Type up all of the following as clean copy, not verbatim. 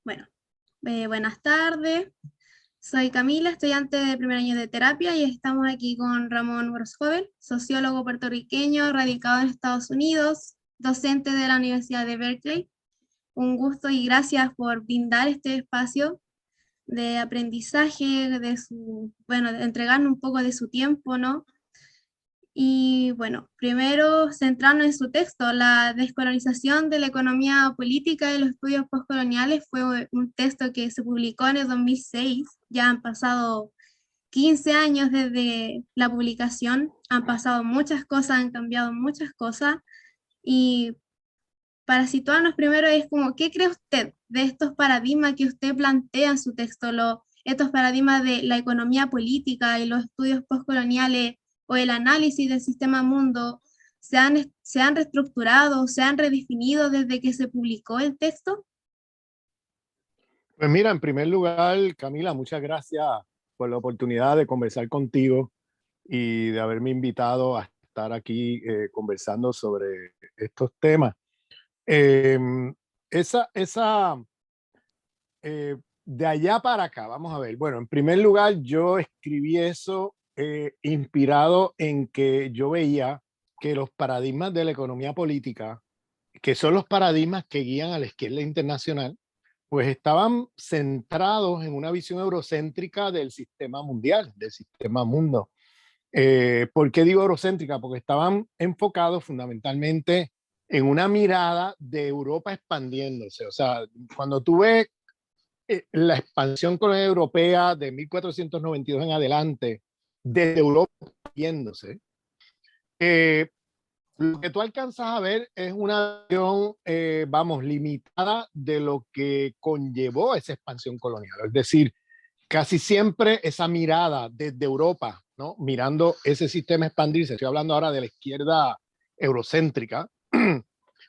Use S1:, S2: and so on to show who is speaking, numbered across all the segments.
S1: Bueno, buenas tardes. Soy Camila, estudiante de primer año de terapia y estamos aquí con Ramón Grosjoven, sociólogo puertorriqueño radicado en Estados Unidos, docente de la Universidad de Berkeley. Un gusto y gracias por brindar este espacio de aprendizaje, de entregarnos un poco de su tiempo, ¿no? Y bueno, primero centrarnos en su texto, la descolonización de la economía política y los estudios postcoloniales fue un texto que se publicó en el 2006, ya han pasado 15 años desde la publicación, han pasado muchas cosas, han cambiado muchas cosas, y para situarnos primero es como, ¿qué cree usted de estos paradigmas que usted plantea en su texto, estos paradigmas de la economía política y los estudios postcoloniales o el análisis del sistema mundo, se han reestructurado, se han redefinido desde que se publicó el texto?
S2: Pues mira, en primer lugar, Camila, muchas gracias por la oportunidad de conversar contigo y de haberme invitado a estar aquí conversando sobre estos temas. Eh, esa de allá para acá, vamos a ver. Bueno, en primer lugar, yo escribí eso inspirado en que yo veía que los paradigmas de la economía política, que son los paradigmas que guían a la izquierda internacional, pues estaban centrados en una visión eurocéntrica del sistema mundial, del sistema mundo. ¿Por qué digo eurocéntrica? Porque estaban enfocados fundamentalmente en una mirada de Europa expandiéndose. O sea, cuando tú ves la expansión colonial europea de 1492 en adelante, desde Europa expandiéndose, lo que tú alcanzas a ver es una visión, vamos, limitada de lo que conllevó esa expansión colonial. Es decir, casi siempre esa mirada desde Europa, ¿no? Mirando ese sistema expandirse, estoy hablando ahora de la izquierda eurocéntrica,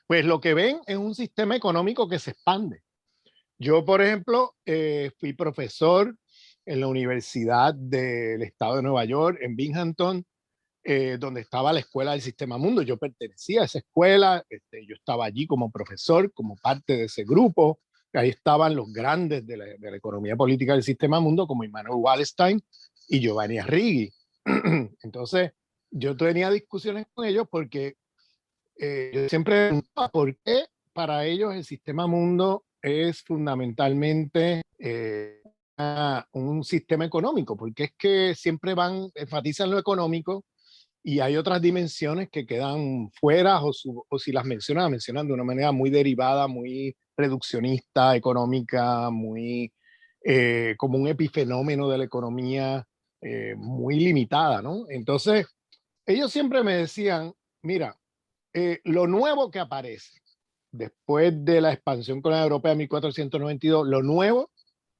S2: pues lo que ven es un sistema económico que se expande. Yo, por ejemplo, fui profesor en la Universidad del Estado de Nueva York, en Binghamton, donde estaba la Escuela del Sistema Mundo. Yo pertenecía a esa escuela, yo estaba allí como profesor, como parte de ese grupo. Ahí estaban los grandes de la economía política del Sistema Mundo, como Immanuel Wallerstein y Giovanni Arrighi. Entonces, yo tenía discusiones con ellos porque yo siempre preguntaba por qué para ellos el Sistema Mundo es fundamentalmente un sistema económico, porque es que siempre enfatizan lo económico y hay otras dimensiones que quedan fuera o si las mencionan de una manera muy derivada, muy reduccionista, económica, muy como un epifenómeno de la economía muy limitada, ¿no? Entonces, ellos siempre me decían, mira, lo nuevo que aparece después de la expansión colonial europea de 1492, lo nuevo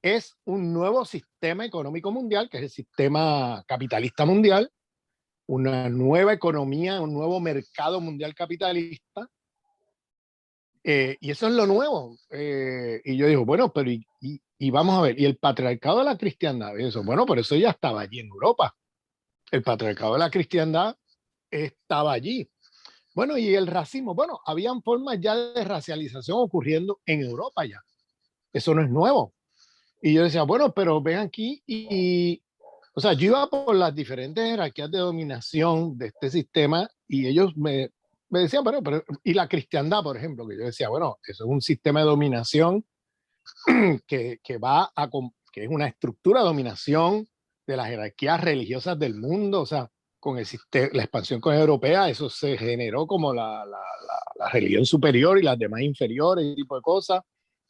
S2: es un nuevo sistema económico mundial, que es el sistema capitalista mundial, una nueva economía, un nuevo mercado mundial capitalista, y eso es lo nuevo. Y yo digo, bueno, pero y vamos a ver, y el patriarcado de la cristiandad, y eso, bueno, pero eso ya estaba allí en Europa. El patriarcado de la cristiandad estaba allí. Bueno, y el racismo, bueno, habían formas ya de racialización ocurriendo en Europa ya. Eso no es nuevo. Y yo decía, bueno, pero ven aquí o sea, yo iba por las diferentes jerarquías de dominación de este sistema y ellos me decían, bueno, pero, y la cristiandad, por ejemplo, que yo decía, bueno, eso es un sistema de dominación que va a, que es una estructura de dominación de las jerarquías religiosas del mundo, o sea, con el sistema, la expansión con europea, eso se generó como la religión superior y las demás inferiores, ese tipo de cosas.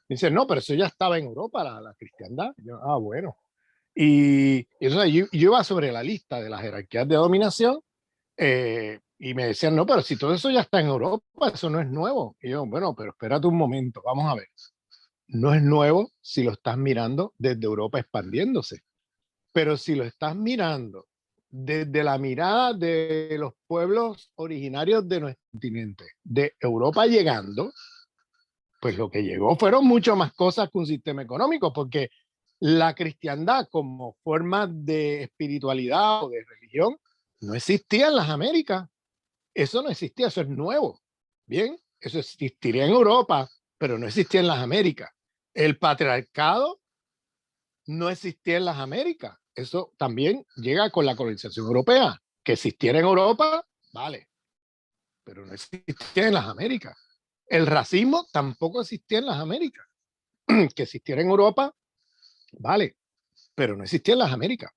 S2: Dicen, no, pero eso ya estaba en Europa, la cristiandad. Yo, bueno. Y eso, yo iba sobre la lista de las jerarquías de dominación y me decían, no, pero si todo eso ya está en Europa, eso no es nuevo. Y yo, bueno, pero espérate un momento, vamos a ver. No es nuevo si lo estás mirando desde Europa expandiéndose, pero si lo estás mirando desde la mirada de los pueblos originarios de nuestro continente, de Europa llegando, pues lo que llegó fueron mucho más cosas que un sistema económico, porque la cristiandad como forma de espiritualidad o de religión no existía en las Américas. Eso no existía, eso es nuevo. Bien, eso existiría en Europa pero no existía en las Américas. El patriarcado no existía en las Américas. Eso también llega con la colonización europea. Que existiera en Europa, vale, pero no existía en las Américas. El racismo tampoco existía en las Américas. Que existiera en Europa, vale, pero no existía en las Américas.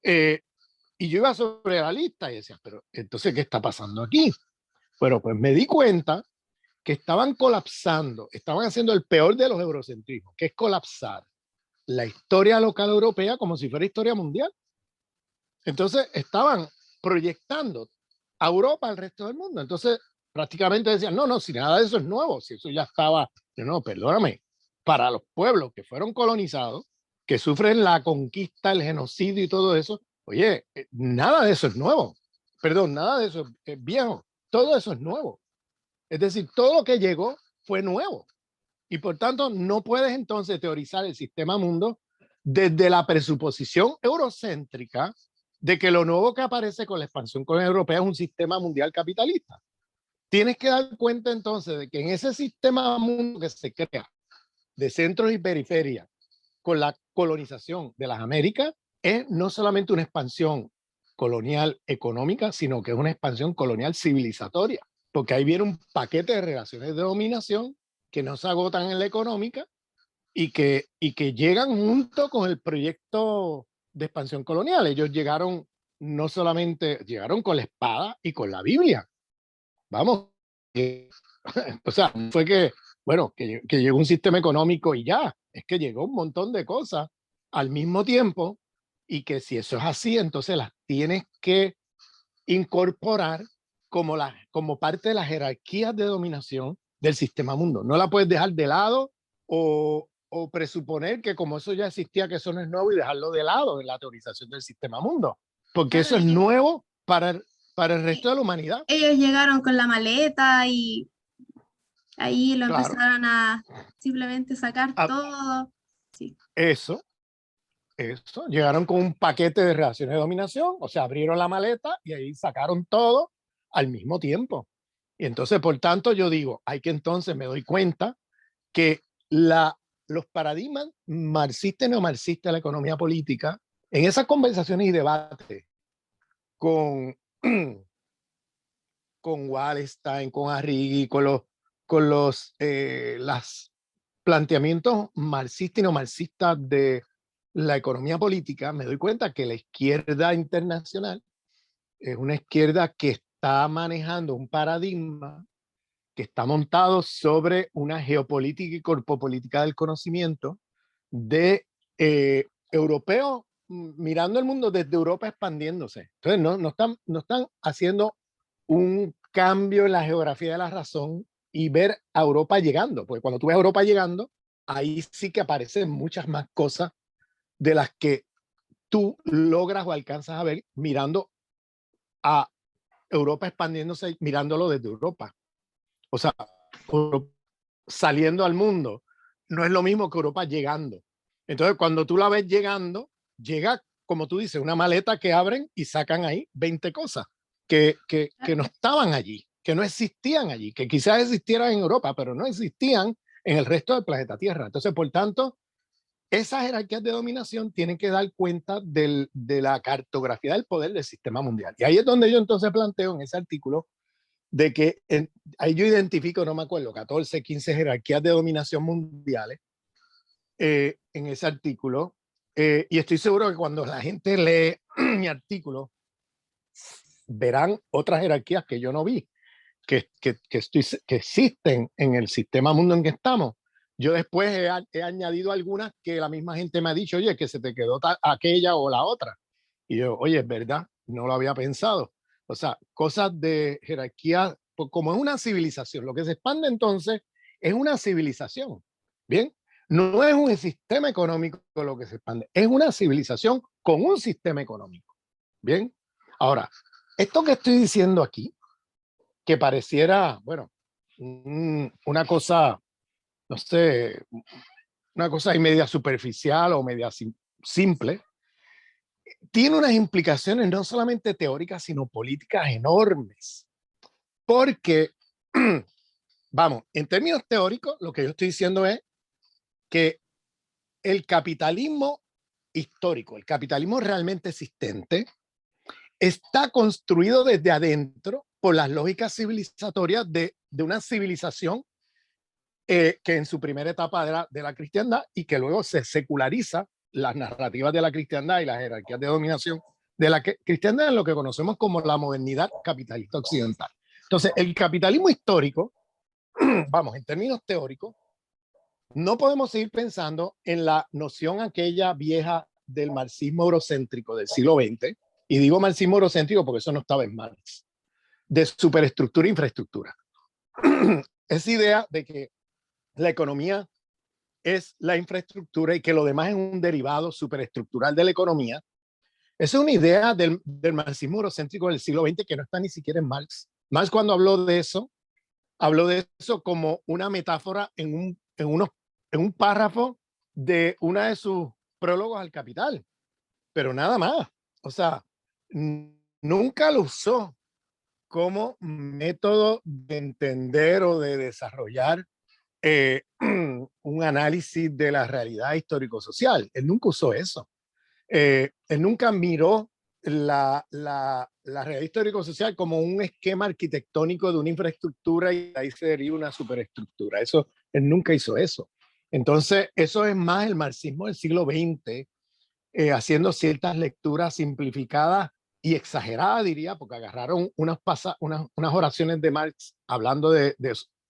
S2: Y yo iba sobre la lista y decía, pero entonces, ¿qué está pasando aquí? Pero pues me di cuenta que estaban colapsando, estaban haciendo el peor de los eurocentrismos, que es colapsar la historia local europea como si fuera historia mundial. Entonces estaban proyectando a Europa al resto del mundo. Entonces prácticamente decían, no, no, si nada de eso es nuevo, si eso ya estaba, no, perdóname, para los pueblos que fueron colonizados, que sufren la conquista, el genocidio y todo eso, oye, nada de eso es nuevo. Perdón, nada de eso es viejo, todo eso es nuevo. Es decir, todo lo que llegó fue nuevo. Y por tanto, no puedes entonces teorizar el sistema mundo desde la presuposición eurocéntrica de que lo nuevo que aparece con la expansión colonial europea es un sistema mundial capitalista. Tienes que dar cuenta entonces de que en ese sistema mundo que se crea de centros y periferias con la colonización de las Américas es no solamente una expansión colonial económica, sino que es una expansión colonial civilizatoria, porque ahí viene un paquete de relaciones de dominación que no se agotan en la económica y que llegan junto con el proyecto de expansión colonial. Ellos llegaron, no solamente llegaron con la espada y con la Biblia. Vamos, o sea, fue que, bueno, que llegó un sistema económico y ya, es que llegó un montón de cosas al mismo tiempo y que si eso es así, entonces las tienes que incorporar como parte de las jerarquías de dominación del sistema mundo. No la puedes dejar de lado o presuponer que como eso ya existía, que eso no es nuevo y dejarlo de lado en la teorización del sistema mundo, porque
S1: Claro,
S2: eso es nuevo para el resto de la humanidad.
S1: ellos llegaron con la maleta y ahí lo
S2: Claro,
S1: empezaron a simplemente sacar todo. Sí.
S2: eso, llegaron con un paquete de relaciones de dominación, o sea, abrieron la maleta y ahí sacaron todo al mismo tiempo. Y entonces, por tanto, yo digo, hay que entonces me doy cuenta que los paradigmas marxistas y neomarxistas de la economía política, en esas conversaciones y debates con, con Wallenstein, con Arrighi, con las planteamientos marxistas y neomarxistas de la economía política, me doy cuenta que la izquierda internacional es una izquierda que está manejando un paradigma que está montado sobre una geopolítica y corpopolítica del conocimiento de europeos mirando el mundo desde Europa expandiéndose. Entonces, no están haciendo un cambio en la geografía de la razón y ver a Europa llegando, porque cuando tú ves a Europa llegando, ahí sí que aparecen muchas más cosas de las que tú logras o alcanzas a ver mirando a Europa expandiéndose, mirándolo desde Europa. O sea, saliendo al mundo no es lo mismo que Europa llegando. Entonces, cuando tú la ves llegando, llega, como tú dices, una maleta que abren y sacan ahí 20 cosas que no estaban allí, que no existían allí, que quizás existieran en Europa, pero no existían en el resto del planeta Tierra. Entonces, por tanto, esas jerarquías de dominación tienen que dar cuenta de la cartografía del poder del sistema mundial. Y ahí es donde yo entonces planteo en ese artículo de que ahí yo identifico, no me acuerdo, 14, 15 jerarquías de dominación mundiales en ese artículo. Y estoy seguro que cuando la gente lee mi artículo, verán otras jerarquías que yo no vi, que existen en el sistema mundo en que estamos. Yo después he añadido algunas que la misma gente me ha dicho, oye, que se te quedó aquella o la otra. Y yo, oye, es verdad, no lo había pensado. O sea, cosas de jerarquía, pues como es una civilización, lo que se expande entonces es una civilización. Bien, no es un sistema económico lo que se expande, es una civilización con un sistema económico. Bien, ahora, esto que estoy diciendo aquí, que pareciera, bueno, una cosa, no sé, una cosa y media superficial o media simple, tiene unas implicaciones no solamente teóricas, sino políticas enormes. Porque vamos, en términos teóricos, lo que yo estoy diciendo es que el capitalismo histórico, el capitalismo realmente existente, está construido desde adentro por las lógicas civilizatorias de una civilización que en su primera etapa de la cristiandad y que luego se seculariza las narrativas de la cristiandad y las jerarquías de dominación de la cristiandad en lo que conocemos como la modernidad capitalista occidental. Entonces, el capitalismo histórico, vamos, en términos teóricos, no podemos seguir pensando en la noción aquella vieja del marxismo eurocéntrico del siglo XX, y digo marxismo eurocéntrico porque eso no estaba en Marx, de superestructura e infraestructura. Esa idea de que la economía es la infraestructura y que lo demás es un derivado superestructural de la economía, esa es una idea del marxismo eurocéntrico del siglo XX que no está ni siquiera en Marx. Marx, cuando habló de eso como una metáfora en un párrafo de una de sus prólogos al Capital, pero nada más. O sea, nunca lo usó como método de entender o de desarrollar un análisis de la realidad histórico-social. Él nunca usó eso. Él nunca miró la realidad histórico-social como un esquema arquitectónico de una infraestructura y ahí se deriva una superestructura. Eso, él nunca hizo eso. Entonces, eso es más el marxismo del siglo XX, haciendo ciertas lecturas simplificadas y exageradas, diría, porque agarraron unas oraciones de Marx hablando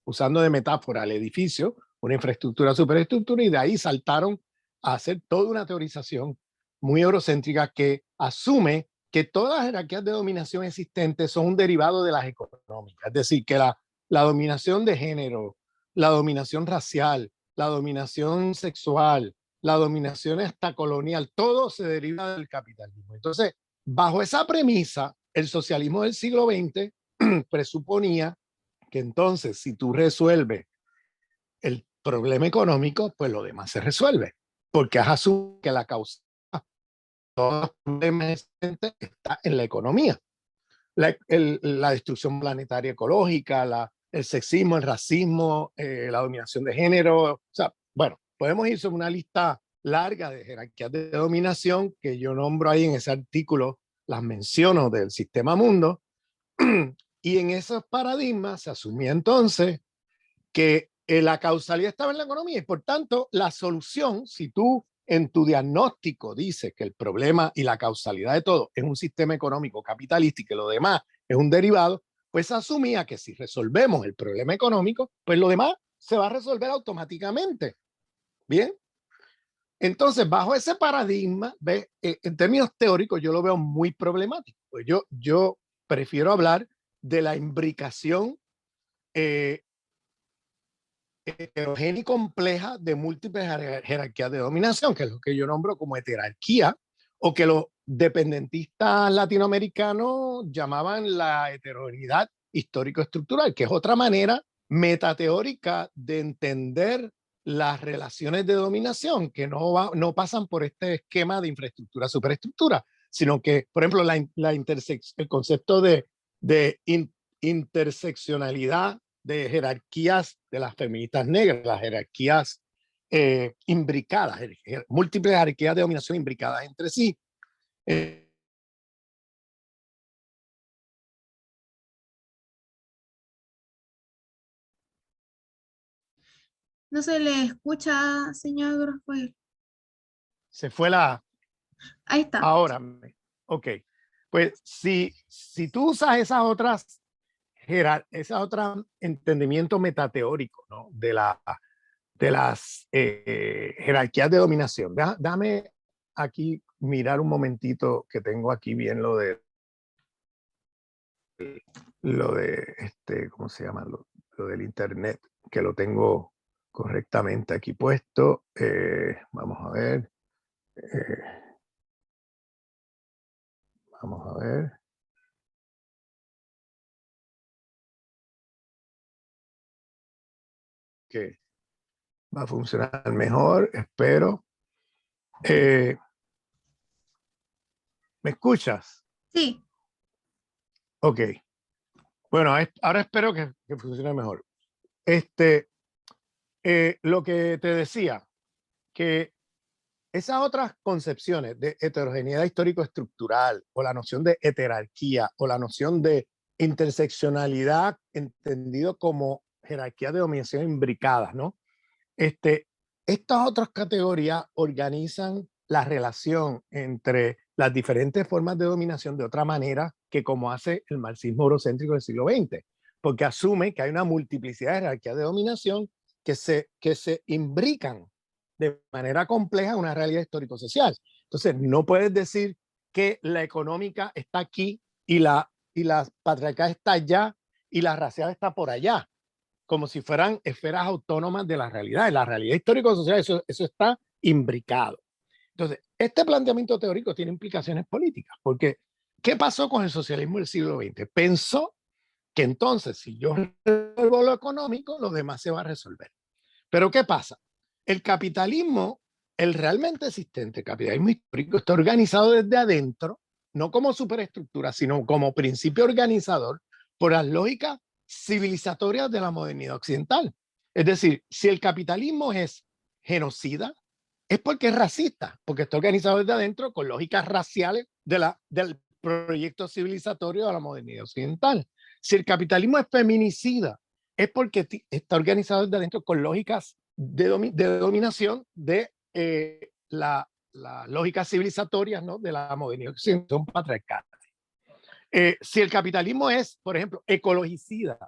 S2: usando de metáfora el edificio, una infraestructura, superestructura, y de ahí saltaron a hacer toda una teorización muy eurocéntrica que asume que todas las jerarquías de dominación existentes son un derivado de las económicas. Es decir, que la dominación de género, la dominación racial, la dominación sexual, la dominación hasta colonial, todo se deriva del capitalismo. Entonces, bajo esa premisa, el socialismo del siglo XX presuponía que entonces, si tú resuelves el problema económico, pues lo demás se resuelve, porque has asumido que la causa de todos los problemas existentes está en la economía. La destrucción planetaria ecológica, el sexismo, el racismo, la dominación de género. O sea, bueno, podemos ir sobre una lista larga de jerarquías de dominación que yo nombro ahí en ese artículo, las menciono del sistema mundo. Y en esos paradigmas se asumía entonces que la causalidad estaba en la economía y por tanto la solución, si tú en tu diagnóstico dices que el problema y la causalidad de todo es un sistema económico capitalista y que lo demás es un derivado, pues asumía que si resolvemos el problema económico, pues lo demás se va a resolver automáticamente. Bien, entonces bajo ese paradigma, en términos teóricos yo lo veo muy problemático. Pues yo prefiero hablar de la imbricación heterogénea y compleja de múltiples jerarquías de dominación, que es lo que yo nombro como heterarquía, o que los dependentistas latinoamericanos llamaban la heterogeneidad histórico-estructural, que es otra manera metateórica de entender las relaciones de dominación que no pasan por este esquema de infraestructura-superestructura, sino que, por ejemplo, el concepto de interseccionalidad de jerarquías de las feministas negras, las jerarquías imbricadas, múltiples jerarquías de dominación imbricadas entre sí.
S1: No se le escucha, señor Grosfoy.
S2: Se fue la...
S1: Ahí está.
S2: Ahora, ok. Pues si tú usas esas otras entendimientos metateóricos, ¿no? de las jerarquías de dominación. Dame aquí mirar un momentito que tengo aquí bien ¿cómo se llama? Lo del internet, que lo tengo correctamente aquí puesto. Vamos a ver. eh, Vamos a ver. Que va a funcionar mejor, espero. Eh, ¿Me escuchas?
S1: Sí,
S2: Ok. Bueno, ahora espero que funcione mejor. Este, lo que te decía, que esas otras concepciones de heterogeneidad histórico-estructural o la noción de heterarquía o la noción de interseccionalidad entendido como jerarquía de dominación imbricadas, ¿no? Estas otras categorías organizan la relación entre las diferentes formas de dominación de otra manera que como hace el marxismo eurocéntrico del siglo XX, porque asume que hay una multiplicidad de jerarquías de dominación que se imbrican de manera compleja en una realidad histórico-social. Entonces, no puedes decir que la económica está aquí y la patriarcal está allá y la racial está por allá, como si fueran esferas autónomas de la realidad. En la realidad histórico-social eso está imbricado. Entonces, este planteamiento teórico tiene implicaciones políticas, porque ¿qué pasó con el socialismo del siglo XX? Pensó que entonces, si yo resuelvo lo económico, lo demás se va a resolver. Pero ¿qué pasa? El capitalismo, el realmente existente capitalismo histórico, está organizado desde adentro, no como superestructura, sino como principio organizador por las lógicas civilizatorias de la modernidad occidental. Es decir, si el capitalismo es genocida, es porque es racista, porque está organizado desde adentro con lógicas raciales del proyecto civilizatorio de la modernidad occidental. Si el capitalismo es feminicida, es porque está organizado desde adentro con lógicas de dominación de las lógicas civilizatorias, ¿no?, de la modernidad occidental patriarcal. Si el capitalismo es, por ejemplo, ecologicida,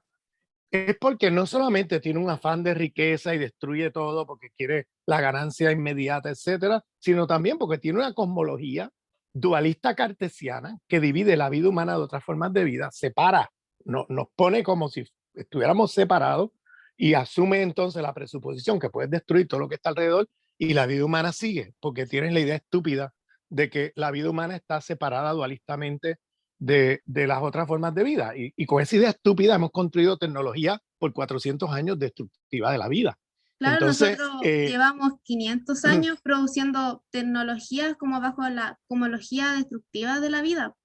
S2: es porque no solamente tiene un afán de riqueza y destruye todo porque quiere la ganancia inmediata, etcétera, sino también porque tiene una cosmología dualista cartesiana que divide la vida humana de otras formas de vida, separa, nos pone como si estuviéramos separados y asume entonces la presuposición que puedes destruir todo lo que está alrededor y la vida humana sigue, porque tienes la idea estúpida de que la vida humana está separada dualistamente de las otras formas de vida. Y con esa idea estúpida hemos construido tecnología por 400 años destructiva de la vida.
S1: Claro,
S2: Entonces,
S1: nosotros llevamos 500 años produciendo tecnologías como bajo la cosmología destructiva de la vida.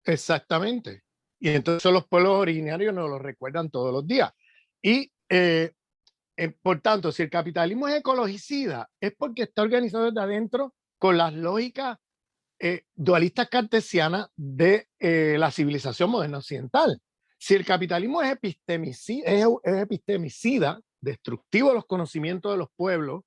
S2: exactamente. Y entonces los pueblos originarios nos lo recuerdan todos los días. Y por tanto, si el capitalismo es ecologicida, es porque está organizado desde adentro con las lógicas dualistas cartesianas de la civilización moderna occidental. Si el capitalismo es epistemicida, destructivo de los conocimientos de los pueblos,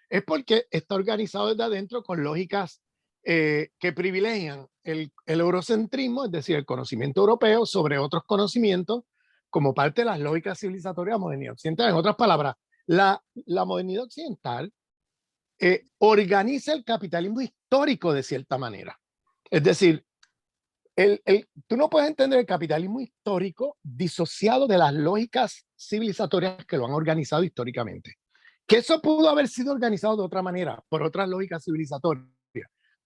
S2: es porque está organizado desde adentro con lógicas que privilegian el eurocentrismo, es decir, el conocimiento europeo sobre otros conocimientos, como parte de las lógicas civilizatorias de la modernidad occidental. En otras palabras, la modernidad occidental organiza el capitalismo histórico de cierta manera. Es decir, tú no puedes entender el capitalismo histórico disociado de las lógicas civilizatorias que lo han organizado históricamente. Que eso pudo haber sido organizado de otra manera, por otras lógicas civilizatorias.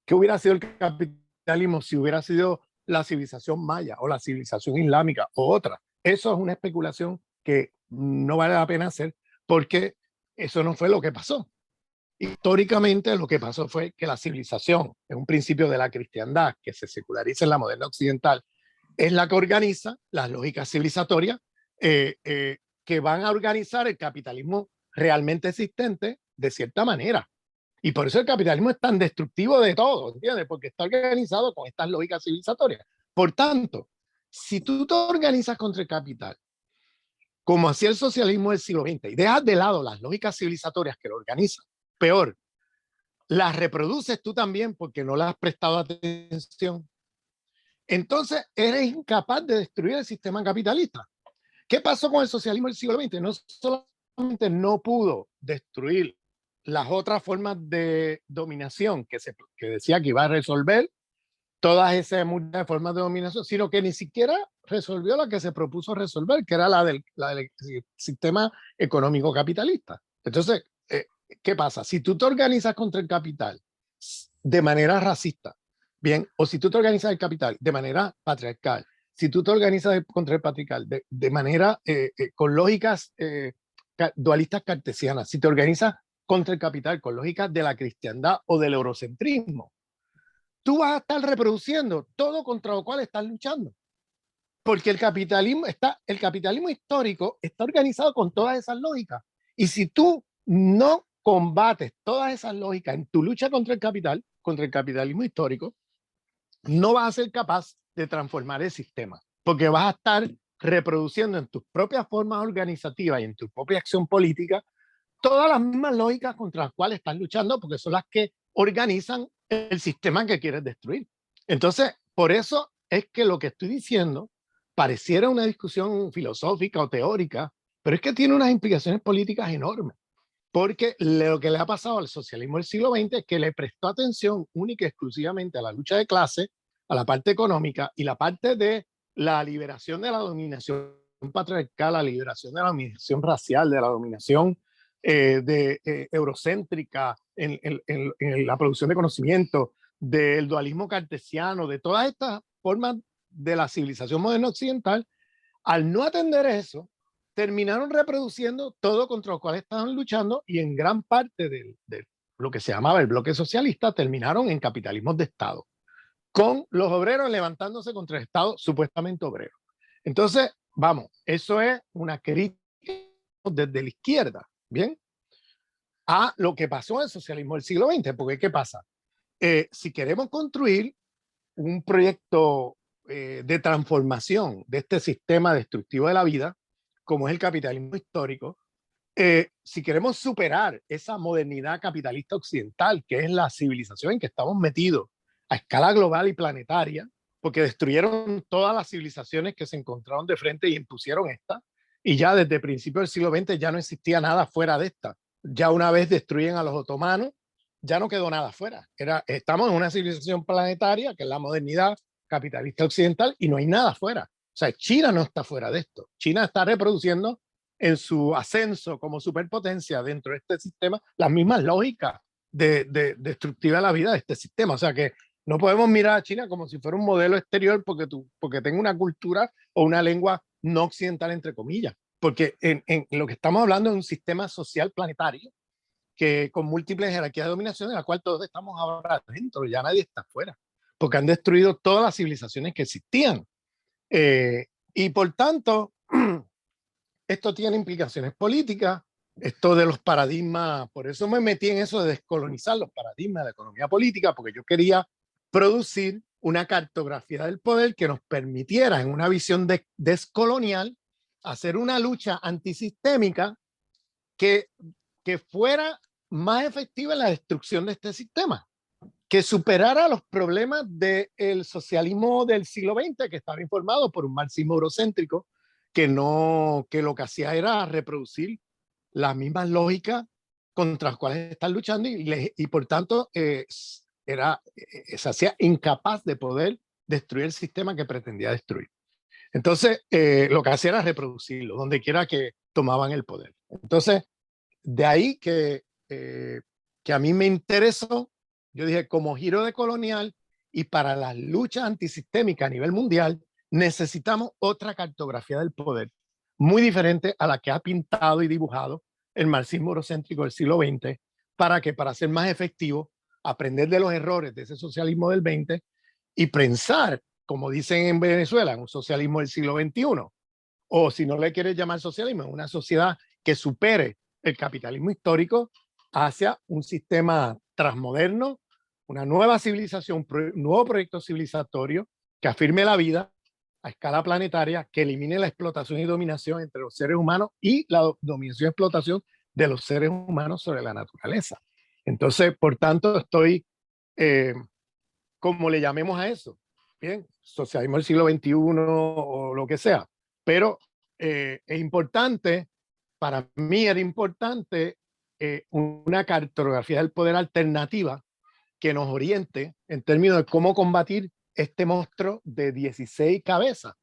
S2: ¿Qué hubiera sido el capitalismo si hubiera sido la civilización maya o la civilización islámica o otra? Eso es una especulación que no vale la pena hacer porque eso no fue lo que pasó. Históricamente lo que pasó fue que la civilización, es un principio de la cristiandad que se seculariza en la moderna occidental, es la que organiza las lógicas civilizatorias que van a organizar el capitalismo realmente existente de cierta manera. Y por eso el capitalismo es tan destructivo de todo, ¿entiendes? Porque está organizado con estas lógicas civilizatorias. Por tanto, si tú te organizas contra el capital, como hacía el socialismo del siglo XX, y dejas de lado las lógicas civilizatorias que lo organizan, peor, las reproduces tú también porque no las has prestado atención, entonces eres incapaz de destruir el sistema capitalista. ¿Qué pasó con el socialismo del siglo XX? No solamente no pudo destruir las otras formas de dominación que decía que iba a resolver todas esas muchas formas de dominación, sino que ni siquiera resolvió la que se propuso resolver, que era la del sistema económico capitalista. Entonces, ¿qué pasa? Si tú te organizas contra el capital de manera racista, bien, o si tú te organizas el capital de manera patriarcal, si tú te organizas contra el patriarcal de manera con lógicas dualistas cartesianas, si te organizas contra el capital con lógicas de la cristiandad o del eurocentrismo, tú vas a estar reproduciendo todo contra lo cual estás luchando. porque el capitalismo histórico está organizado con todas esas lógicas. Y si tú no combates todas esas lógicas en tu lucha contra el capital, contra el capitalismo histórico, no vas a ser capaz de transformar el sistema, porque vas a estar reproduciendo en tus propias formas organizativas y en tu propia acción política todas las mismas lógicas contra las cuales estás luchando, porque son las que organizan el sistema que quieres destruir. Entonces, por eso es que lo que estoy diciendo pareciera una discusión filosófica o teórica, pero es que tiene unas implicaciones políticas enormes, porque lo que le ha pasado al socialismo del siglo XX es que le prestó atención única y exclusivamente a la lucha de clase, a la parte económica y la parte de la liberación de la dominación patriarcal, la liberación de la dominación racial, de la dominación eurocéntrica en la producción de conocimiento, del dualismo cartesiano, de todas estas formas de la civilización moderna occidental. Al no atender eso, terminaron reproduciendo todo contra lo cual estaban luchando, y en gran parte de lo que se llamaba el bloque socialista terminaron en capitalismos de Estado, con los obreros levantándose contra el Estado supuestamente obrero. Entonces, vamos, eso es una crítica desde la izquierda, ¿bien? A lo que pasó en el socialismo del siglo XX, porque ¿qué pasa? Si queremos construir un proyecto de transformación de este sistema destructivo de la vida, como es el capitalismo histórico, si queremos superar esa modernidad capitalista occidental, que es la civilización en que estamos metidos a escala global y planetaria, porque destruyeron todas las civilizaciones que se encontraron de frente y impusieron esta, y ya desde principios del siglo XX ya no existía nada fuera de esta. Ya una vez destruyen a los otomanos, ya no quedó nada fuera. Estamos en una civilización planetaria, que es la modernidad capitalista occidental, y no hay nada fuera. O sea, China no está fuera de esto. China está reproduciendo en su ascenso como superpotencia dentro de este sistema las mismas lógicas de destructiva de la vida de este sistema. O sea que no podemos mirar a China como si fuera un modelo exterior porque tenga una cultura o una lengua no occidental, entre comillas. Porque en lo que estamos hablando es un sistema social planetario que con múltiples jerarquías de dominación en la cual todos estamos ahora dentro, ya nadie está afuera, porque han destruido todas las civilizaciones que existían. Y por tanto, esto tiene implicaciones políticas, esto de los paradigmas, por eso me metí en eso de descolonizar los paradigmas de la economía política, porque yo quería producir una cartografía del poder que nos permitiera, en una visión descolonial, hacer una lucha antisistémica que, que fuera más efectiva en la destrucción de este sistema, que superara los problemas del socialismo del siglo XX, que estaba informado por un marxismo eurocéntrico, que lo que hacía era reproducir las mismas lógicas contra las cuales están luchando y por tanto se hacía incapaz de poder destruir el sistema que pretendía destruir. Entonces, lo que hacía era reproducirlo, donde quiera que tomaban el poder. Entonces, de ahí que a mí me interesó, yo dije, como giro de colonial y para las luchas antisistémicas a nivel mundial, necesitamos otra cartografía del poder, muy diferente a la que ha pintado y dibujado el marxismo eurocéntrico del siglo XX, para ser más efectivo, aprender de los errores de ese socialismo del 20 y pensar, como dicen en Venezuela, en un socialismo del siglo XXI, o si no le quieres llamar socialismo, una sociedad que supere el capitalismo histórico hacia un sistema transmoderno, una nueva civilización, un nuevo proyecto civilizatorio que afirme la vida a escala planetaria, que elimine la explotación y dominación entre los seres humanos y la dominación y explotación de los seres humanos sobre la naturaleza. Entonces, por tanto, estoy, como le llamemos a eso, bien, socialismo del siglo XXI o lo que sea, pero es importante, para mí era importante una cartografía del poder alternativa que nos oriente en términos de cómo combatir este monstruo de 16 cabezas,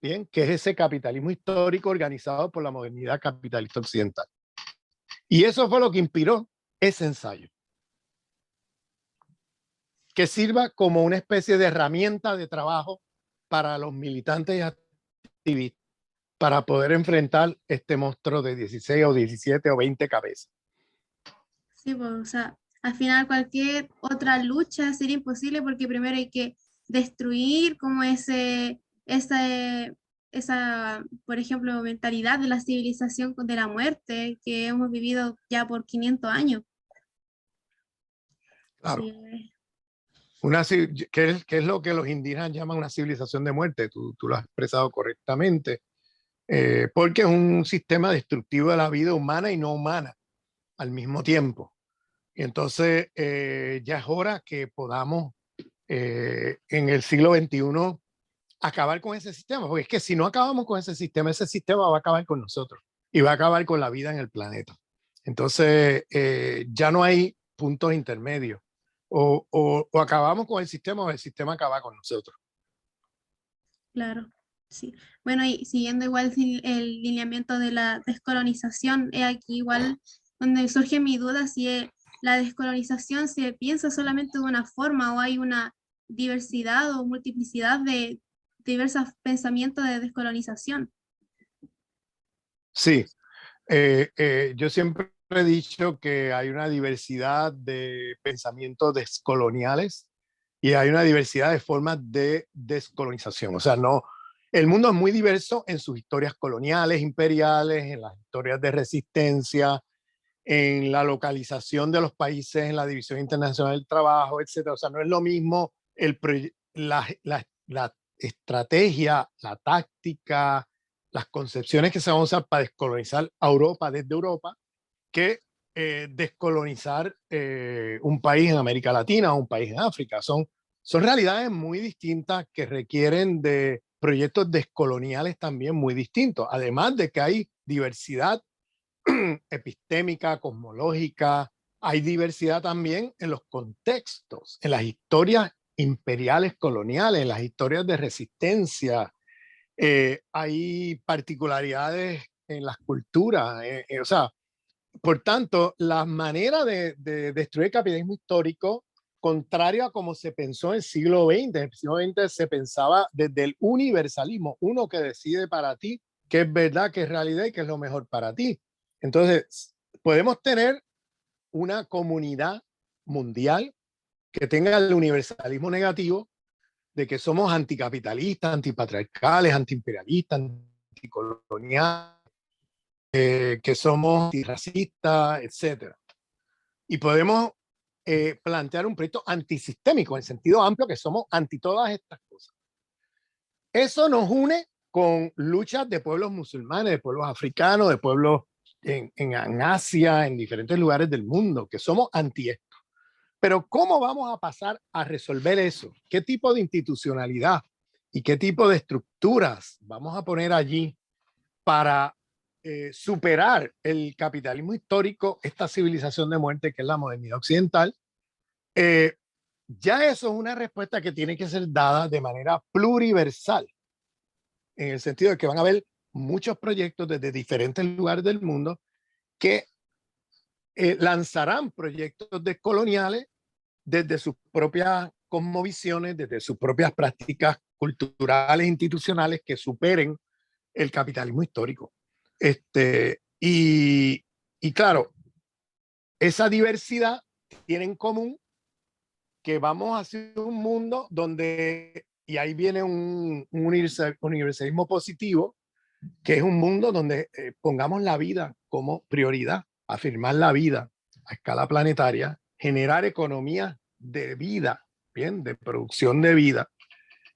S2: bien, que es ese capitalismo histórico organizado por la modernidad capitalista occidental. Y eso fue lo que inspiró ese ensayo, que sirva como una especie de herramienta de trabajo para los militantes y activistas para poder enfrentar este monstruo de 16 o 17 o 20 cabezas.
S1: Sí, pues, o sea, al final cualquier otra lucha sería imposible porque primero hay que destruir como ese esa, por ejemplo, mentalidad de la civilización de la muerte que hemos vivido ya por 500 años.
S2: Claro.
S1: Sí,
S2: ¿Qué es lo que los indígenas llaman una civilización de muerte? Tú lo has expresado correctamente, porque es un sistema destructivo de la vida humana y no humana al mismo tiempo. Y entonces ya es hora que podamos en el siglo XXI acabar con ese sistema, porque es que si no acabamos con ese sistema va a acabar con nosotros y va a acabar con la vida en el planeta. Entonces ya no hay puntos intermedios. O acabamos con el sistema o el sistema acaba con nosotros.
S1: claro, sí. Bueno, y siguiendo igual el lineamiento de la descolonización, es aquí igual donde surge mi duda si la descolonización se piensa solamente de una forma o hay una diversidad o multiplicidad de diversos pensamientos de descolonización.
S2: Sí, yo siempre he dicho que hay una diversidad de pensamientos descoloniales y hay una diversidad de formas de descolonización. O sea, no, el mundo es muy diverso en sus historias coloniales, imperiales, en las historias de resistencia, en la localización de los países, en la división internacional del trabajo, etcétera. O sea, no es lo mismo la estrategia, la táctica, las concepciones que se van a usar para descolonizar a Europa desde Europa que descolonizar un país en América Latina o un país en África. Son realidades muy distintas que requieren de proyectos descoloniales también muy distintos, además de que hay diversidad epistémica, cosmológica, hay diversidad también en los contextos, en las historias imperiales coloniales, en las historias de resistencia, hay particularidades en las culturas, o sea, por tanto, la manera de destruir el capitalismo histórico, contrario a como se pensó en el siglo XX, en el siglo XX se pensaba desde el universalismo, uno que decide para ti qué es verdad, qué es realidad y qué es lo mejor para ti. Entonces, podemos tener una comunidad mundial que tenga el universalismo negativo de que somos anticapitalistas, antipatriarcales, antiimperialistas, anticoloniales, que somos antirracistas, etcétera. Y podemos plantear un proyecto antisistémico en sentido amplio, que somos anti todas estas cosas. Eso nos une con luchas de pueblos musulmanes, de pueblos africanos, de pueblos en Asia, en diferentes lugares del mundo, que somos anti esto. Pero ¿cómo vamos a pasar a resolver eso? ¿Qué tipo de institucionalidad y qué tipo de estructuras vamos a poner allí para superar el capitalismo histórico, esta civilización de muerte que es la modernidad occidental? Ya eso es una respuesta que tiene que ser dada de manera pluriversal, en el sentido de que van a haber muchos proyectos desde diferentes lugares del mundo que lanzarán proyectos descoloniales desde sus propias cosmovisiones, desde sus propias prácticas culturales, institucionales que superen el capitalismo histórico. Y claro, esa diversidad tiene en común que vamos hacia un mundo donde, y ahí viene un universalismo positivo, que es un mundo donde pongamos la vida como prioridad, afirmar la vida a escala planetaria, generar economías de vida, bien, de producción de vida,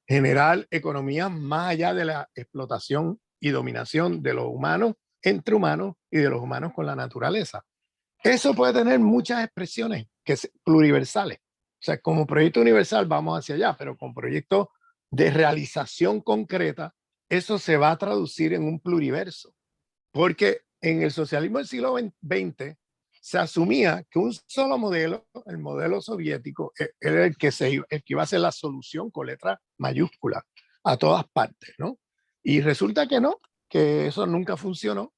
S2: generar economías más allá de la explotación y dominación de los humanos entre humanos y de los humanos con la naturaleza. Eso puede tener muchas expresiones que pluriversales. O sea, como proyecto universal vamos hacia allá, pero con proyectos de realización concreta, eso se va a traducir en un pluriverso. Porque en el socialismo del siglo XX se asumía que un solo modelo, el modelo soviético, era el que iba a ser la solución con letra mayúscula a todas partes, ¿no? Y resulta que no, que eso nunca funcionó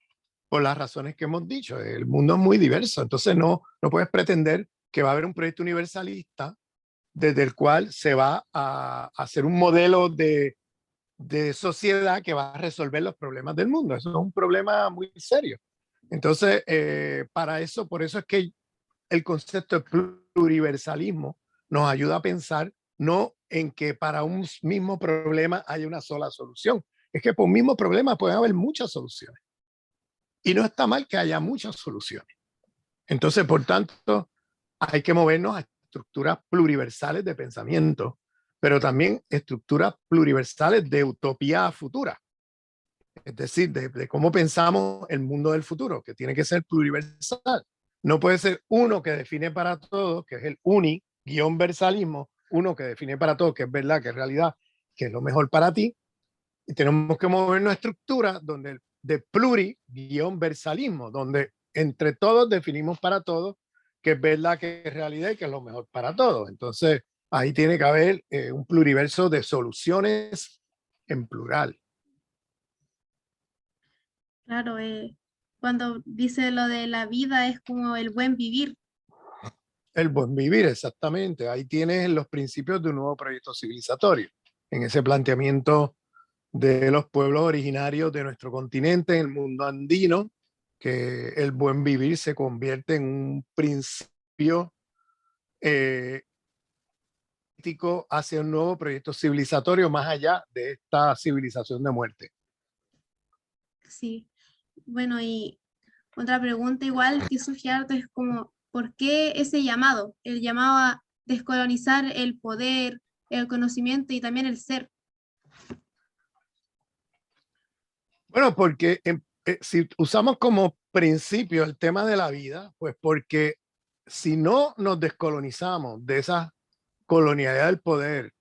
S2: por las razones que hemos dicho. El mundo es muy diverso, entonces no puedes pretender que va a haber un proyecto universalista desde el cual se va a hacer un modelo de sociedad que va a resolver los problemas del mundo. Eso es un problema muy serio. Entonces, por eso es que el concepto de pluriversalismo nos ayuda a pensar no en que para un mismo problema haya una sola solución. Es que por un mismo problema pueden haber muchas soluciones. Y no está mal que haya muchas soluciones. Entonces, por tanto, hay que movernos a estructuras pluriversales de pensamiento, pero también estructuras pluriversales de utopía futura. Es decir, de cómo pensamos el mundo del futuro, que tiene que ser pluriversal. No puede ser uno que define para todos, que es el uni-versalismo, uno que define para todos, que es verdad, que es realidad, que es lo mejor para ti. Y tenemos que movernos a estructuras donde de pluri-versalismo, donde entre todos definimos para todos que es verdad, que es realidad y que es lo mejor para todos. Entonces, ahí tiene que haber un pluriverso de soluciones en plural.
S1: Claro, cuando dice lo de la vida es como el buen vivir.
S2: El buen vivir, exactamente. Ahí tienes los principios de un nuevo proyecto civilizatorio. En ese planteamiento de los pueblos originarios de nuestro continente, en el mundo andino, que el buen vivir se convierte en un principio hacia un nuevo proyecto civilizatorio más allá de esta civilización de muerte.
S1: Sí. Bueno, y otra pregunta igual que surge harto es como, ¿por qué ese llamado? El llamado a descolonizar el poder, el conocimiento y también el ser.
S2: Bueno, porque si usamos como principio el tema de la vida, pues porque si no nos descolonizamos de esa colonialidad del poder,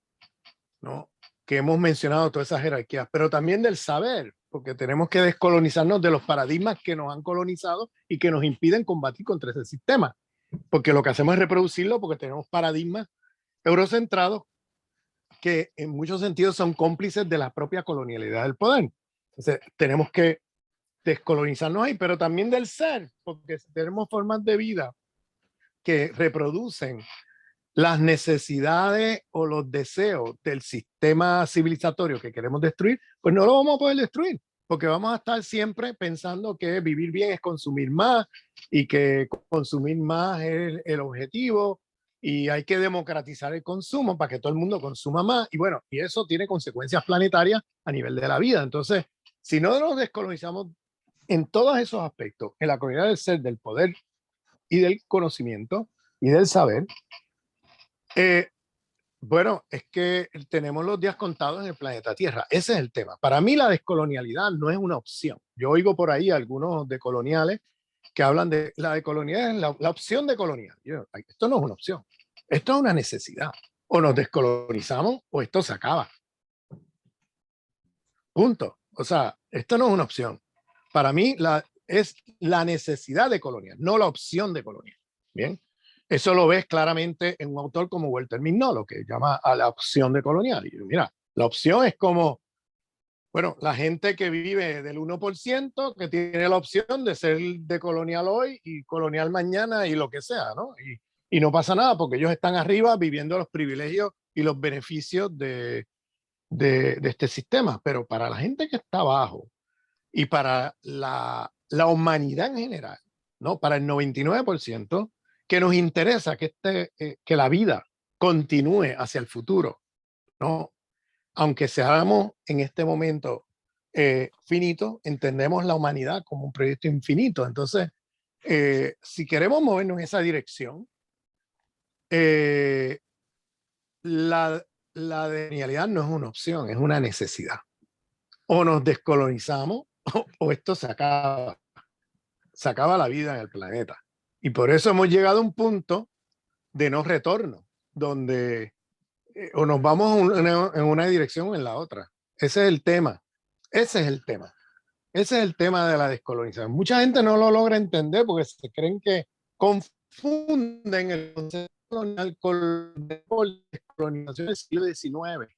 S2: ¿no? Que hemos mencionado todas esas jerarquías, pero también del saber, porque tenemos que descolonizarnos de los paradigmas que nos han colonizado y que nos impiden combatir contra ese sistema, porque lo que hacemos es reproducirlo porque tenemos paradigmas eurocentrados que en muchos sentidos son cómplices de la propia colonialidad del poder. Entonces, tenemos que descolonizarnos ahí, pero también del ser, porque tenemos formas de vida que reproducen las necesidades o los deseos del sistema civilizatorio que queremos destruir, pues no lo vamos a poder destruir, porque vamos a estar siempre pensando que vivir bien es consumir más y que consumir más es el objetivo y hay que democratizar el consumo para que todo el mundo consuma más. Y bueno, y eso tiene consecuencias planetarias a nivel de la vida. Entonces, si no nos descolonizamos en todos esos aspectos, en la comunidad del ser, del poder y del conocimiento y del saber, bueno, es que tenemos los días contados en el planeta Tierra. Ese es el tema. Para mí la descolonialidad no es una opción. Yo oigo por ahí algunos decoloniales que hablan de la decolonialidad, es la opción de colonial. Esto no es una opción. Esto es una necesidad. O nos descolonizamos o esto se acaba. Punto. O sea, esto no es una opción. Para mí es la necesidad de colonial, no la opción de colonial. Bien. Eso lo ves claramente en un autor como Walter Mignolo, que llama a la opción de colonial. Y mira, la opción es como, bueno, la gente que vive del 1%, que tiene la opción de ser de colonial hoy y colonial mañana y lo que sea, ¿no? Y no pasa nada porque ellos están arriba viviendo los privilegios y los beneficios de este sistema. Pero para la gente que está abajo y para la humanidad en general, ¿no? Para el 99%, que nos interesa que la vida continúe hacia el futuro, ¿no? Aunque seamos en este momento finito, entendemos la humanidad como un proyecto infinito. Entonces, si queremos movernos en esa dirección, eh, la, la genialidad no es una opción, es una necesidad. O nos descolonizamos o esto se acaba la vida en el planeta. Y por eso hemos llegado a un punto de no retorno, donde o nos vamos en una dirección o en la otra. Ese es el tema. Ese es el tema. Ese es el tema de la descolonización. Mucha gente no lo logra entender porque se creen que confunden el concepto colonial con la descolonización del siglo XIX,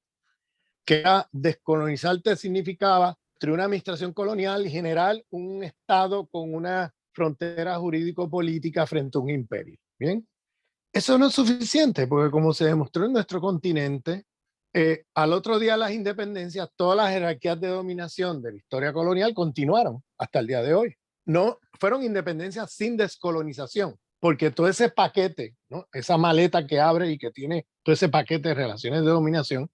S2: que era descolonizarte significaba entre una administración colonial y generar un Estado con una frontera jurídico-política frente a un imperio. Bien, eso no es suficiente porque como se demostró en nuestro continente, al otro día de las independencias, todas las jerarquías de dominación de la historia colonial continuaron hasta el día de hoy. No fueron independencias sin descolonización. porque todo ese paquete, ¿no? Esa maleta que abre y que tiene todo ese paquete de relaciones de dominación,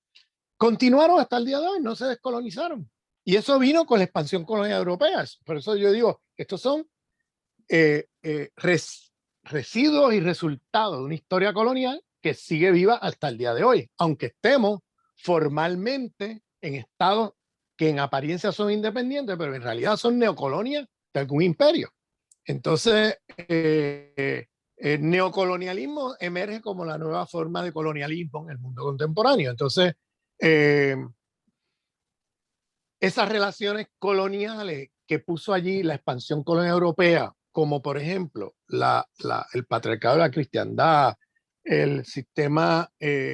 S2: continuaron hasta el día de hoy, no se descolonizaron. Y eso vino con la expansión colonial europea. Por eso yo digo, estos son residuos y resultados de una historia colonial que sigue viva hasta el día de hoy, aunque estemos formalmente en estados que en apariencia son independientes, pero en realidad son neocolonias de algún imperio. Entonces, el neocolonialismo emerge como la nueva forma de colonialismo en el mundo contemporáneo. Entonces, esas relaciones coloniales que puso allí la expansión colonial europea, como por ejemplo el patriarcado de la cristiandad, el sistema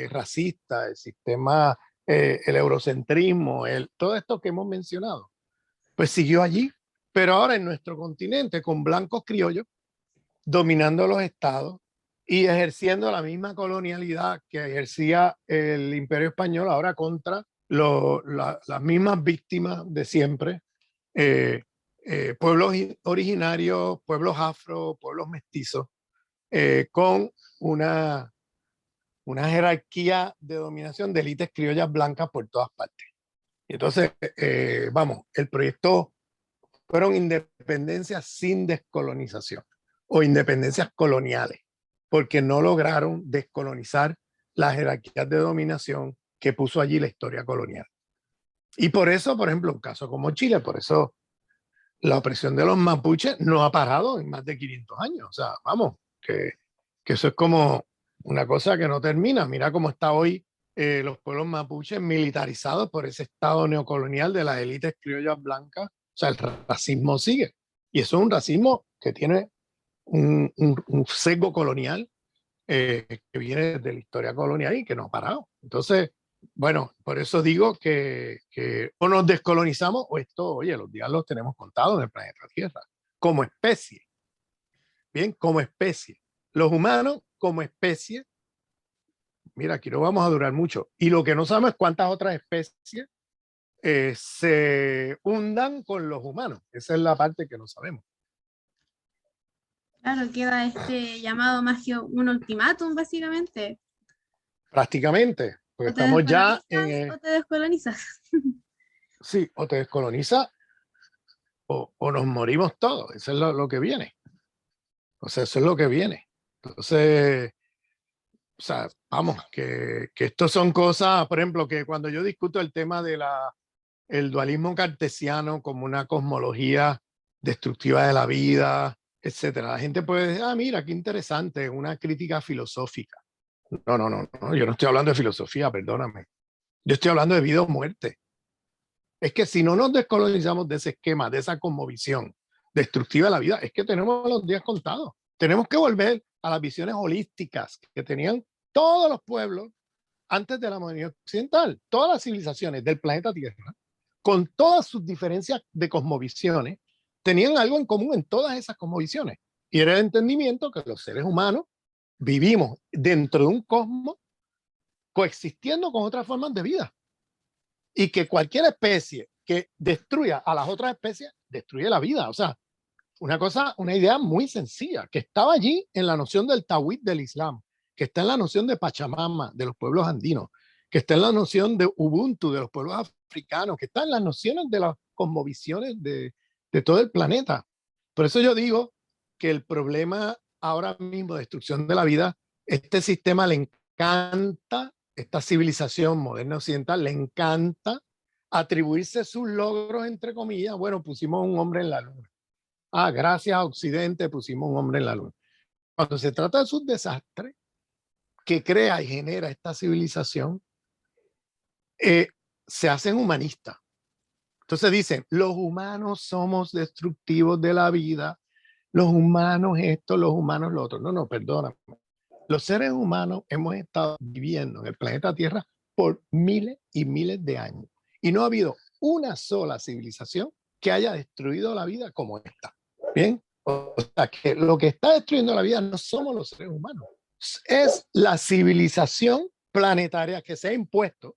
S2: racista, el sistema, el eurocentrismo, todo esto que hemos mencionado, pues siguió allí, pero ahora en nuestro continente con blancos criollos dominando los estados y ejerciendo la misma colonialidad que ejercía el Imperio Español ahora contra las mismas víctimas de siempre, pueblos originarios, pueblos afro, pueblos mestizos, con una jerarquía de dominación de élites criollas blancas por todas partes. Y entonces, vamos, el proyecto fueron independencias sin descolonización o independencias coloniales, porque no lograron descolonizar las jerarquías de dominación que puso allí la historia colonial. Y por eso, por ejemplo, un caso como Chile, por eso la opresión de los mapuches no ha parado en más de 500 años. O sea, vamos, que eso es como una cosa que no termina. Mira cómo está hoy los pueblos mapuches militarizados por ese estado neocolonial de las élites criollas blancas. O sea, el racismo sigue. Y eso es un racismo que tiene un sesgo colonial que viene de la historia colonial y que no ha parado. Entonces, bueno, por eso digo que o nos descolonizamos o esto, oye, los días los tenemos contados en el planeta Tierra, como especie. Bien, como especie. Los humanos como especie, mira, aquí no vamos a durar mucho. Y lo que no sabemos es cuántas otras especies se hundan con los humanos. Esa es la parte que no sabemos.
S1: Claro, queda este llamado más que un ultimátum, básicamente.
S2: Prácticamente, porque
S1: O te
S2: estamos ya
S1: descolonizas o te descolonizas.
S2: sí, o te descoloniza o nos morimos todos. Eso es lo que viene. O sea, eso es lo que viene. Entonces, o sea, vamos, que esto son cosas, por ejemplo, que cuando yo discuto el tema de el dualismo cartesiano como una cosmología destructiva de la vida, etcétera, la gente puede decir, ah, mira, qué interesante, una crítica filosófica. No, no, no, no, yo no estoy hablando de filosofía, perdóname. Yo estoy hablando de vida o muerte. Es que si no nos descolonizamos de ese esquema, de esa cosmovisión destructiva de la vida, es que tenemos los días contados. Tenemos que volver a las visiones holísticas que tenían todos los pueblos antes de la modernidad occidental, todas las civilizaciones del planeta Tierra, con todas sus diferencias de cosmovisiones, tenían algo en común en todas esas cosmovisiones. Y era el entendimiento que los seres humanos vivimos dentro de un cosmos coexistiendo con otras formas de vida. Y que cualquier especie que destruya a las otras especies, destruye la vida. O sea, una idea muy sencilla, que estaba allí en la noción del Tawhid del Islam, que está en la noción de Pachamama, de los pueblos andinos, que está en la noción de Ubuntu, de los pueblos africanos, que está en las nociones de las cosmovisiones de todo el planeta. Por eso yo digo que el problema ahora mismo de destrucción de la vida, este sistema le encanta, esta civilización moderna occidental le encanta atribuirse sus logros, entre comillas. Bueno, pusimos un hombre en la luna. Ah, gracias a Occidente pusimos un hombre en la luna. Cuando se trata de sus desastres que crea y genera esta civilización, se hacen humanistas. Entonces dicen, los humanos somos destructivos de la vida, los humanos esto, los humanos lo otro. No, no, perdóname. Los seres humanos hemos estado viviendo en el planeta Tierra por miles y miles de años y no ha habido una sola civilización que haya destruido la vida como esta. Bien, o sea que lo que está destruyendo la vida no somos los seres humanos, es la civilización planetaria que se ha impuesto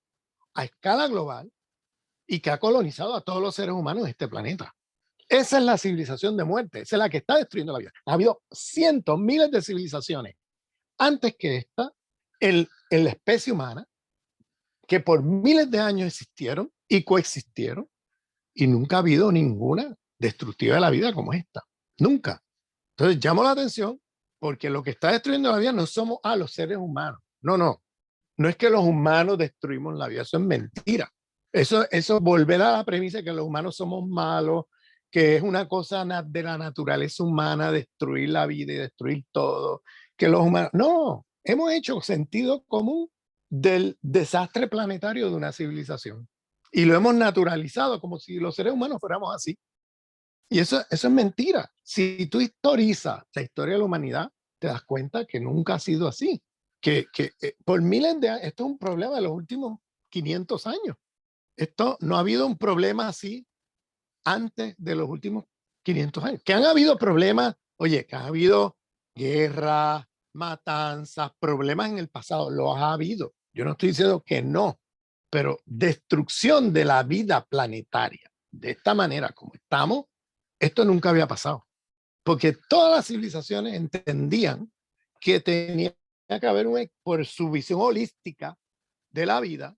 S2: a escala global y que ha colonizado a todos los seres humanos de este planeta. Esa es la civilización de muerte, esa es la que está destruyendo la vida. Ha habido cientos, miles de civilizaciones antes que esta en la especie humana que por miles de años existieron y coexistieron y nunca ha habido ninguna destructiva de la vida como esta. Nunca. Entonces llamo la atención porque lo que está destruyendo la vida no somos los seres humanos. No, no. No es que los humanos destruimos la vida, eso es mentira. Eso volverá a la premisa de que los humanos somos malos, que es una cosa de la naturaleza humana destruir la vida y destruir todo, que los humanos... No, hemos hecho sentido común del desastre planetario de una civilización y lo hemos naturalizado como si los seres humanos fuéramos así. Y eso es mentira. Si tú historizas la historia de la humanidad, te das cuenta que nunca ha sido así. Que por miles de años, esto es un problema de los últimos 500 años. Esto no ha habido un problema así antes de los últimos 500 años. Que han habido problemas, oye, que ha habido guerra, matanzas, problemas en el pasado, los ha habido. Yo no estoy diciendo que no, pero destrucción de la vida planetaria de esta manera como estamos, esto nunca había pasado. Porque todas las civilizaciones entendían que tenía que haber por su visión holística de la vida,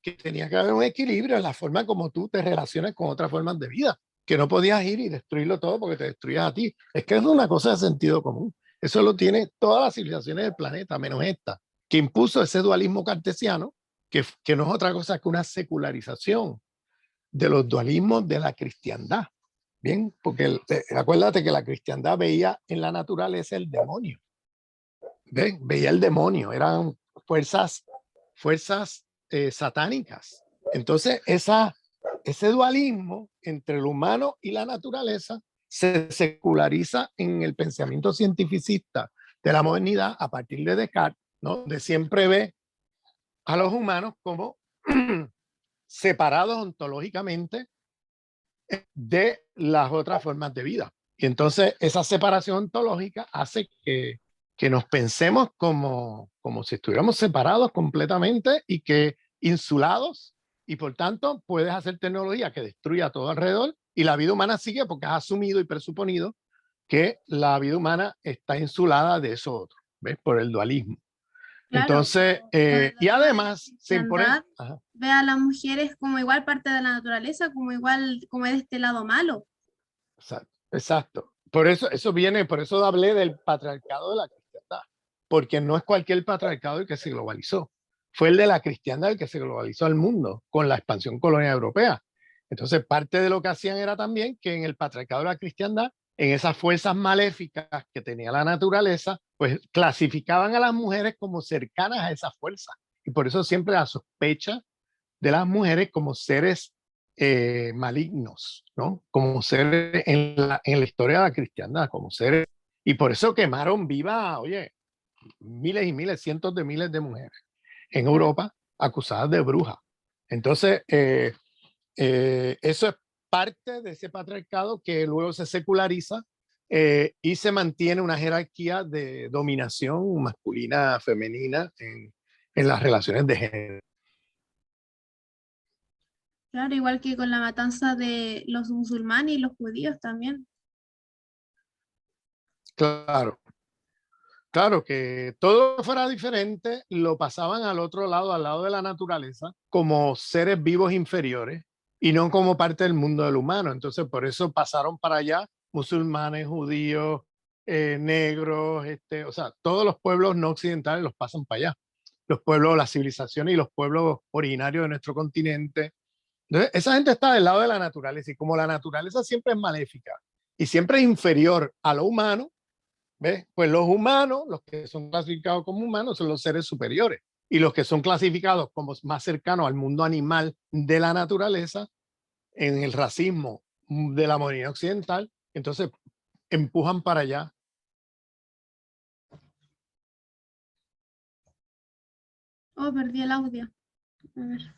S2: que tenía que haber un equilibrio en la forma como tú te relacionas con otras formas de vida, que no podías ir y destruirlo todo porque te destruías a ti. Es que es una cosa de sentido común. Eso lo tiene todas las civilizaciones del planeta, menos esta, que impuso ese dualismo cartesiano, que no es otra cosa que una secularización de los dualismos de la cristiandad. Bien, porque acuérdate que la cristiandad veía en la naturaleza el demonio. ¿Ves? Veía el demonio, eran fuerzas satánicas. Entonces, ese dualismo entre lo humano y la naturaleza se seculariza en el pensamiento cientificista de la modernidad a partir de Descartes, ¿no? De siempre ve a los humanos como separados ontológicamente de las otras formas de vida. Y entonces esa separación ontológica hace que nos pensemos como si estuviéramos separados completamente y que insulados, y por tanto puedes hacer tecnología que destruya todo alrededor y la vida humana sigue porque has asumido y presuponido que la vida humana está insulada de eso otro, ¿ves? Por el dualismo.
S1: Claro,
S2: Entonces, y además se impone...
S1: ve a las mujeres como igual parte de la naturaleza, como igual, como es de este lado malo.
S2: Exacto, exacto. Por eso hablé del patriarcado de la cristiandad, porque no es cualquier patriarcado el que se globalizó. Fue el de la cristiandad el que se globalizó al mundo con la expansión colonial europea. Entonces, parte de lo que hacían era también que en el patriarcado de la cristiandad, en esas fuerzas maléficas que tenía la naturaleza, pues clasificaban a las mujeres como cercanas a esas fuerzas. Y por eso siempre la sospecha de las mujeres como seres malignos, ¿no? Como seres en la historia de la cristiandad, como seres. Y por eso quemaron viva, oye, miles y miles, cientos de miles de mujeres en Europa acusadas de brujas. Entonces, eso es parte de ese patriarcado que luego se seculariza y se mantiene una jerarquía de dominación masculina, femenina en las relaciones de género.
S1: Claro, igual que con la matanza de los musulmanes y los judíos también.
S2: Claro, claro que todo fuera diferente, lo pasaban al otro lado, al lado de la naturaleza, como seres vivos inferiores y no como parte del mundo del humano. Entonces, por eso pasaron para allá musulmanes, judíos, negros, o sea, todos los pueblos no occidentales los pasan para allá. Los pueblos, las civilizaciones y los pueblos originarios de nuestro continente. Entonces, esa gente está del lado de la naturaleza y como la naturaleza siempre es maléfica y siempre es inferior a lo humano, ¿ves? Pues los humanos, los que son clasificados como humanos, son los seres superiores. Y los que son clasificados como más cercanos al mundo animal de la naturaleza, en el racismo de la modernidad occidental, entonces empujan para allá.
S1: Oh, perdí el audio. A ver.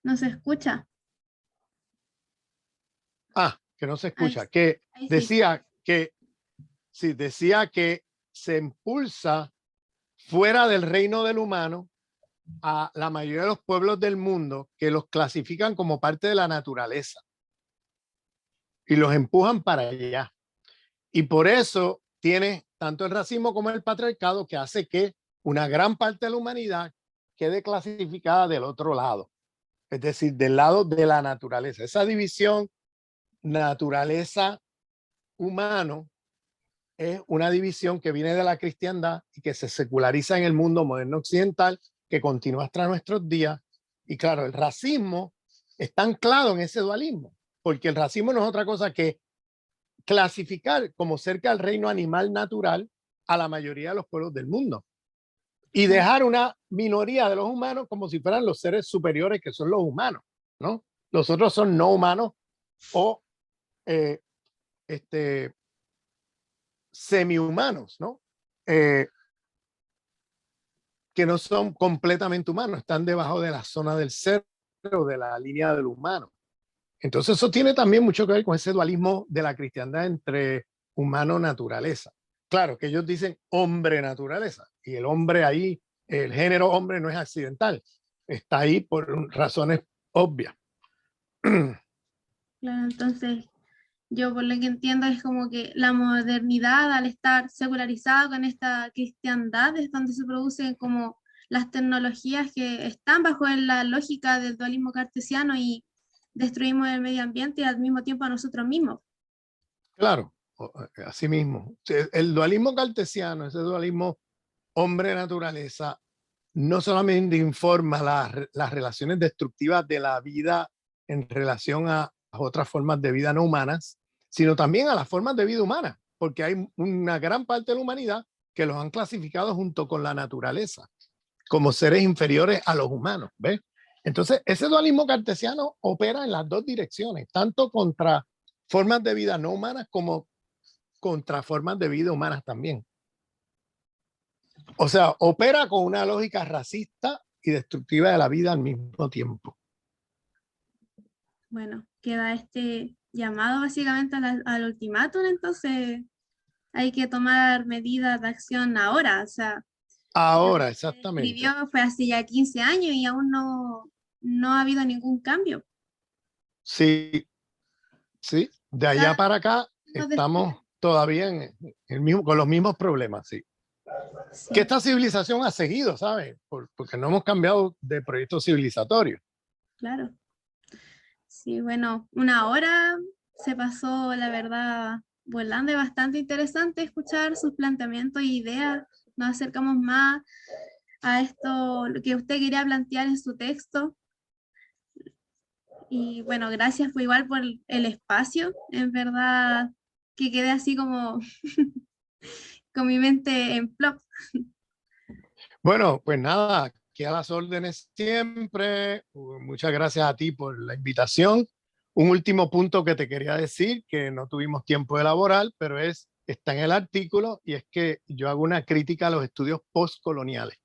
S1: No se escucha.
S2: Que no se
S1: Ahí,
S2: escucha. Que
S1: ahí sí.
S2: decía que se impulsa fuera del reino del humano a la mayoría de los pueblos del mundo que los clasifican como parte de la naturaleza y los empujan para allá. Y por eso tiene tanto el racismo como el patriarcado que hace que una gran parte de la humanidad quede clasificada del otro lado, es decir, del lado de la naturaleza. Esa división naturaleza humano es una división que viene de la cristiandad y que se seculariza en el mundo moderno occidental, que continúa hasta nuestros días. Y claro, el racismo está anclado en ese dualismo, porque el racismo no es otra cosa que clasificar como cerca al reino animal natural a la mayoría de los pueblos del mundo y dejar una minoría de los humanos como si fueran los seres superiores que son los humanos, ¿no? Los otros son no humanos o semi-humanos, ¿no? Que no son completamente humanos, están debajo de la zona del ser o de la línea del humano. Entonces eso tiene también mucho que ver con ese dualismo de la cristiandad entre humano y naturaleza. Claro que ellos dicen hombre naturaleza y el hombre ahí, el género hombre no es accidental, está ahí por razones obvias.
S1: Claro, entonces yo por lo que entiendo es como que la modernidad al estar secularizada con esta cristiandad es donde se producen como las tecnologías que están bajo la lógica del dualismo cartesiano y destruimos el medio ambiente y al mismo tiempo a nosotros mismos.
S2: Claro, así mismo. El dualismo cartesiano, ese dualismo hombre-naturaleza, no solamente informa las relaciones destructivas de la vida en relación a otras formas de vida no humanas, sino también a las formas de vida humanas, porque hay una gran parte de la humanidad que los han clasificado junto con la naturaleza como seres inferiores a los humanos, ¿ves? Entonces, ese dualismo cartesiano opera en las dos direcciones, tanto contra formas de vida no humanas como contra formas de vida humanas también. O sea, opera con una lógica racista y destructiva de la vida al mismo tiempo.
S1: Bueno, queda este llamado básicamente al ultimátum, entonces hay que tomar medidas de acción ahora. O sea, lo
S2: Ahora,
S1: que se
S2: exactamente.
S1: escribió fue hace ya 15 años y aún no ha habido ningún cambio.
S2: Sí, sí. De allá
S1: Quizás
S2: para acá
S1: nos descuida.
S2: estamos todavía en el mismo, con los mismos problemas, sí. Que
S1: Sí,
S2: esta civilización ha seguido, ¿sabes? Porque no hemos cambiado de proyecto civilizatorio.
S1: claro. Sí, bueno, una hora se pasó, la verdad, volando. Es bastante interesante escuchar sus planteamientos y ideas. Nos acercamos más a esto, lo que usted quería plantear en su texto. Y bueno, gracias fue igual por el espacio. En verdad que quedé así como con mi mente en plop.
S2: Bueno, pues nada, que a las órdenes siempre. Muchas gracias a ti por la invitación. Un último punto que te quería decir, que no tuvimos tiempo de elaborar, pero está en el artículo, y es que yo hago una crítica a los estudios postcoloniales,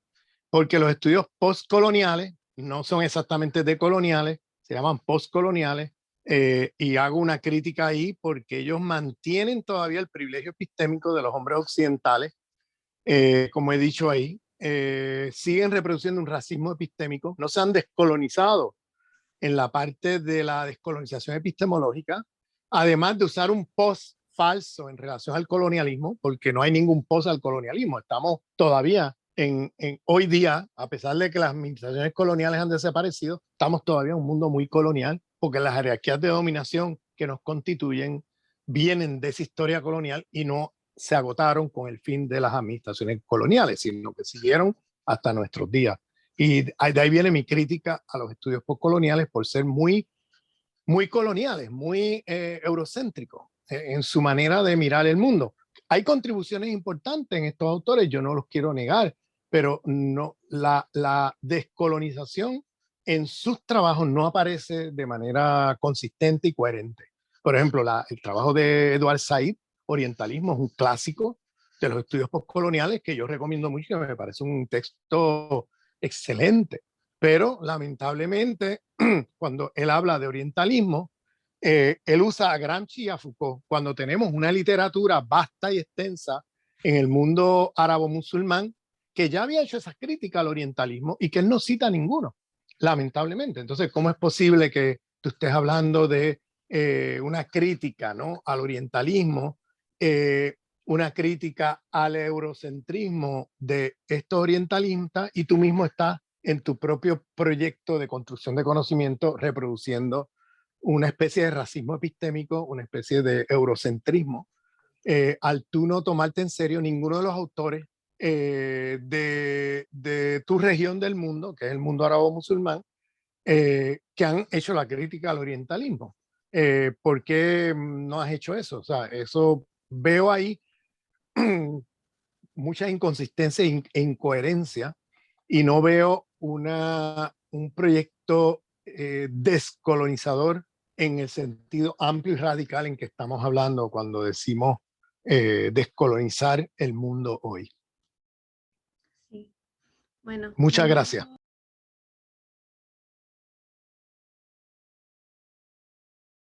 S2: porque los estudios postcoloniales no son exactamente decoloniales, se llaman postcoloniales, y hago una crítica ahí porque ellos mantienen todavía el privilegio epistémico de los hombres occidentales, como he dicho ahí, siguen reproduciendo un racismo epistémico, no se han descolonizado en la parte de la descolonización epistemológica, además de usar un post falso en relación al colonialismo, porque no hay ningún post al colonialismo, estamos todavía hoy día, a pesar de que las administraciones coloniales han desaparecido, estamos todavía en un mundo muy colonial, porque las jerarquías de dominación que nos constituyen vienen de esa historia colonial y no se agotaron con el fin de las administraciones coloniales, sino que siguieron hasta nuestros días. Y de ahí viene mi crítica a los estudios postcoloniales por ser muy coloniales, muy eurocéntricos en su manera de mirar el mundo. Hay contribuciones importantes en estos autores, yo no los quiero negar, pero no, la descolonización en sus trabajos no aparece de manera consistente y coherente. Por ejemplo, el trabajo de Edward Said, Orientalismo, es un clásico de los estudios postcoloniales que yo recomiendo mucho, que me parece un texto excelente, pero lamentablemente cuando él habla de orientalismo, él usa a Gramsci y a Foucault, cuando tenemos una literatura vasta y extensa en el mundo árabo-musulmán que ya había hecho esa crítica al orientalismo y que él no cita ninguno, lamentablemente. Entonces, ¿cómo es posible que tú estés hablando de una crítica, ¿no?, al orientalismo, una crítica al eurocentrismo de estos orientalistas, y tú mismo estás en tu propio proyecto de construcción de conocimiento reproduciendo una especie de racismo epistémico, una especie de eurocentrismo, al tú no tomarte en serio ninguno de los autores de tu región del mundo, que es el mundo árabe-musulmán, que han hecho la crítica al orientalismo? ¿Por qué no has hecho eso? O sea, eso veo ahí mucha inconsistencia e incoherencia, y no veo un proyecto descolonizador en el sentido amplio y radical en que estamos hablando cuando decimos descolonizar el mundo hoy.
S1: Sí. Bueno,
S2: Muchas gracias.